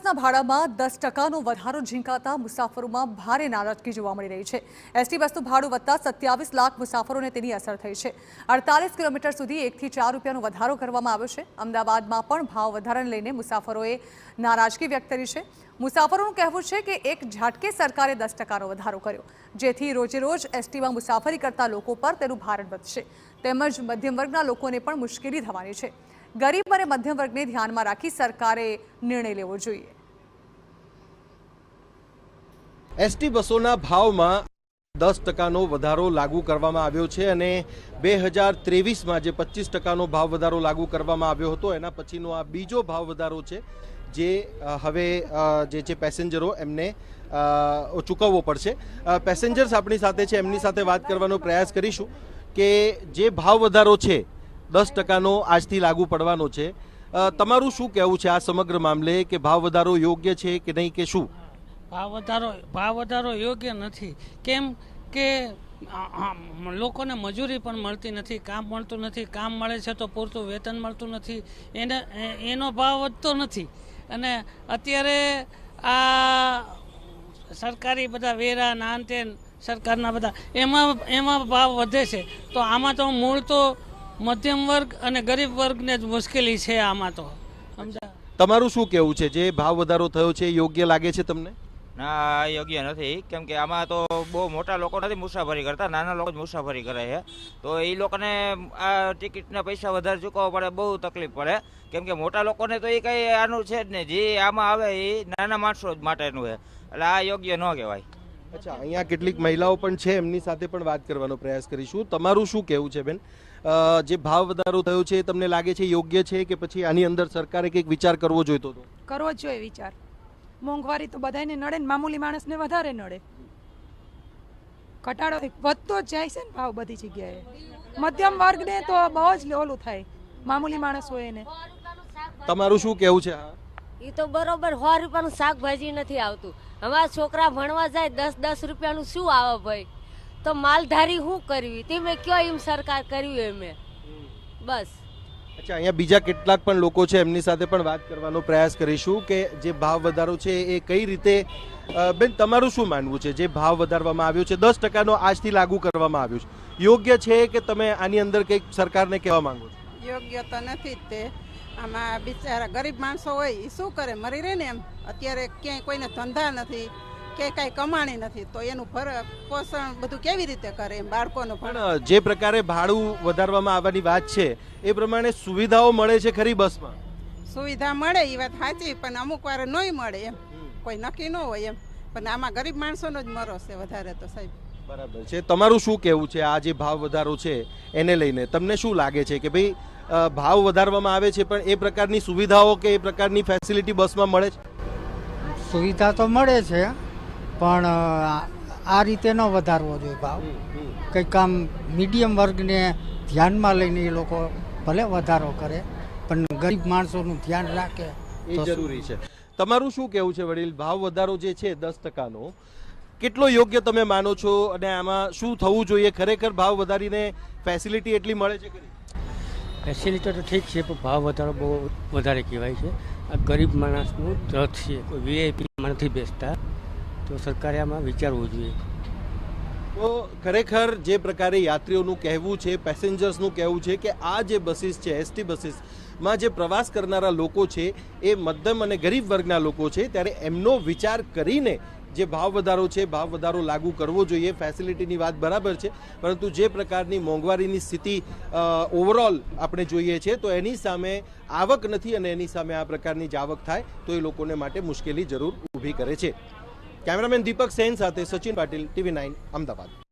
બસના ભાડામાં 10% વધારો ઝીંકાતા મુસાફરોમાં ભારે નારાજગી જોવા મળી રહી છે। એસટી બસનું ભાડું વધતા 27 લાખ મુસાફરોને તેની અસર થઈ છે। 48 કિલોમીટર સુધી 1 થી 4 રૂપિયાનો વધારો કરવામાં આવ્યો છે। અમદાવાદમાં પણ ભાવ વધારાને લઈને મુસાફરોએ નારાજગી વ્યક્ત કરી છે। મુસાફરોનું કહેવું છે કે એક ઝાટકે સરકારે 10%નો વધારો કર્યો, જેથી રોજેરોજ એસટીમાં મુસાફરી કરતા લોકો પર તેનું ભારણ વધશે, તેમજ મધ્યમ વર્ગના લોકોને પણ મુશ્કેલી થવાની છે। ગરીબ અને મધ્યમ વર્ગને ધ્યાનમાં રાખી સરકારે નિર્ણય લેવો જોઈએ। એસટી બસોના ભાવમાં 10%નો વધારો લાગુ કરવામાં આવ્યો છે અને 2023માં જે 25%નો ભાવ વધારો લાગુ કરવામાં આવ્યો હતો એના પછીનો આ બીજો ભાવ વધારો છે, જે હવે જે છે પેસેન્જરો એમને ચૂકવવો પડશે। પેસેન્જર્સ આપણી સાથે છે, એમની સાથે વાત કરવાનો પ્રયાસ કરીશું કે જે ભાવ વધારો છે 10%નો આજથી લાગુ પડવાનો છે, તમારું શું કહેવું છે આ સમગ્ર મામલે કે ભાવ વધારો યોગ્ય છે કે નહીં, કે શું? ભાવ વધારો યોગ્ય નથી, કેમ કે લોકોને મજૂરી પણ મળતી નથી, કામ મળતું નથી, કામ મળે છે તો પૂરતું વેતન મળતું નથી, એનો ભાવ વધતો નથી। અને અત્યારે આ સરકારી બધા વેરા નાન તેન સરકારના બધા એમાં ભાવ વધે છે, તો આમાં તો મૂળ તો મધ્યમ વર્ગ અને ગરીબ વર્ગને જ મુશ્કેલી છે આમાં તો। તમારું શું કહેવું છે, જે ભાવ વધારો થયો છે યોગ્ય લાગે છે તમને? ના, યોગ્ય નથી, કેમ કે આમાં તો બહુ મોટા લોકો નથી મુસાફરી કરતા, નાના લોકો જ મુસાફરી કરે છે, તો એ લોકોને આ ટિકિટના પૈસા વધારે ચૂકવવા પડે, બહુ તકલીફ પડે, કેમ કે મોટા લોકોને તો એ કંઈ આનું છે જ નહીં, જે આમાં આવે એ નાના માણસો જ માટેનું છે, એટલે આ યોગ્ય ન કહેવાય। અચ્છા, અહીંયા કેટલીક મહિલાઓ પણ છે, એમની સાથે પણ વાત કરવાનો પ્રયાસ કરીશું। તમારું શું કહેવું છે બેન, જે ભાવ વધારો થયો છે તમને લાગે છે યોગ્ય છે કે પછી આની અંદર સરકારે કંઈક વિચાર કરવો જોઈતો હતો? કરવો જ જોઈએ વિચાર। મોંઘવારી તો બધાને નડે ને, મામૂલી માણસને વધારે નડે। ઘટાડો વધતો જ જાય છે ને ભાવ બધી જગ્યાએ, મધ્યમ વર્ગને તો બહુ જ ઓલું થાય, મામૂલી માણસ હોય એને। તમારું શું કહેવું છે? એ તો બરોબર 100 રૂપિયાનું શાકભાજી નથી આવતું, અમારા છોકરા ભણવા જાય 10-10 રૂપિયાનું શું આવે ભાઈ, તો માલધારી શું કરવી, તમે કયો એમ સરકાર કર્યું એમે બસ। અચ્છા, અહીંયા બીજા કેટલાક પણ લોકો છે, એમની સાથે પણ વાત કરવાનો પ્રયાસ કરીશું કે જે ભાવ વધારો છે એ કઈ રીતે, બેન તમારું શું માનવું છે, જે ભાવ વધારવામાં આવ્યો છે 10%નો આજથી લાગુ કરવામાં આવ્યો છે, યોગ્ય છે કે તમે આની અંદર કંઈક સરકારને કહેવા માંગો છો? યોગ્ય તો નથી જ તે, આમાં બિચારા ગરીબ માણસો હોય એ શું કરે, મરી રહે ને એમ। અત્યારે ક્યાંય કોઈને ધંધા નથી કે કાંઈ કમાણી નથી, તો એનું પોષણ બધું કેવી રીતે કરે એમ બાળકોનું? પણ જે પ્રકારે ભાડું વધારવામાં આવવાની વાત છે એ પ્રમાણે સુવિધાઓ મળે છે ખરી બસમાં? સુવિધા મળે એ વાત સાચી, પણ અમુક વાર નહીં મળે એમ, કોઈ નક્કી ન હોય એમ, પણ આમાં ગરીબ માણસોનો જ મરો છે વધારે તો સાહેબ। બરાબર છે, તમારું શું કહેવું છે આ જે ભાવ વધારો છે એને લઈને? તમને શું લાગે છે કે ભાઈ ભાવ વધારવામાં આવે છે પણ એ પ્રકારની સુવિધાઓ કે એ પ્રકારની ફેસિલિટી બસમાં મળે છે? સુવિધા તો મળે છે, પણ આ રીતે ન વધારવો જોઈએ ભાવ। કંઈક આમ મીડિયમ વર્ગને ધ્યાનમાં લઈને એ લોકો ભલે વધારો કરે, પણ ગરીબ માણસોનું ધ્યાન રાખે એ જરૂરી છે। તમારું શું કહેવું છે વડીલ, ભાવ વધારો જે છે 10%નો કેટલો યોગ્ય તમે માનો છો, અને આમાં શું થવું જોઈએ? ખરેખર ભાવ વધારીને ફેસિલિટી એટલી મળે છે ખરી? ફેસિલિટી તો ઠીક છે, પણ ભાવ વધારો બહુ વધારે કહેવાય છે। આ ગરીબ માણસનું રથ છે, કોઈ વીઆઈપીમાં નથી બેસતા, તો સરકારે આમાં વિચારવું જોઈએ। તો ખરેખર જે પ્રકારે યાત્રીઓનું કહેવું છે, પેસેન્જર્સનું કહેવું છે કે આ જે બસીસ છે, એસટી બસીસમાં જે પ્રવાસ કરનારા લોકો છે એ મધ્યમ અને ગરીબ વર્ગના લોકો છે, ત્યારે એમનો વિચાર કરીને જે ભાવ વધારો છે, ભાવ વધારો લાગુ કરવો જોઈએ। ફેસિલિટીની વાત બરાબર છે, પરંતુ જે પ્રકારની મોંઘવારીની સ્થિતિ ઓવરઓલ આપણે જોઈએ છે તો એની સામે આવક નથી, અને એની સામે આ પ્રકારની જ આવક થાય તો એ લોકોને માટે મુશ્કેલી જરૂર ઊભી કરે છે। કેમેરામેન દીપક સેન સાથે સચિન પાટીલ, TV9 અમદાવાદ।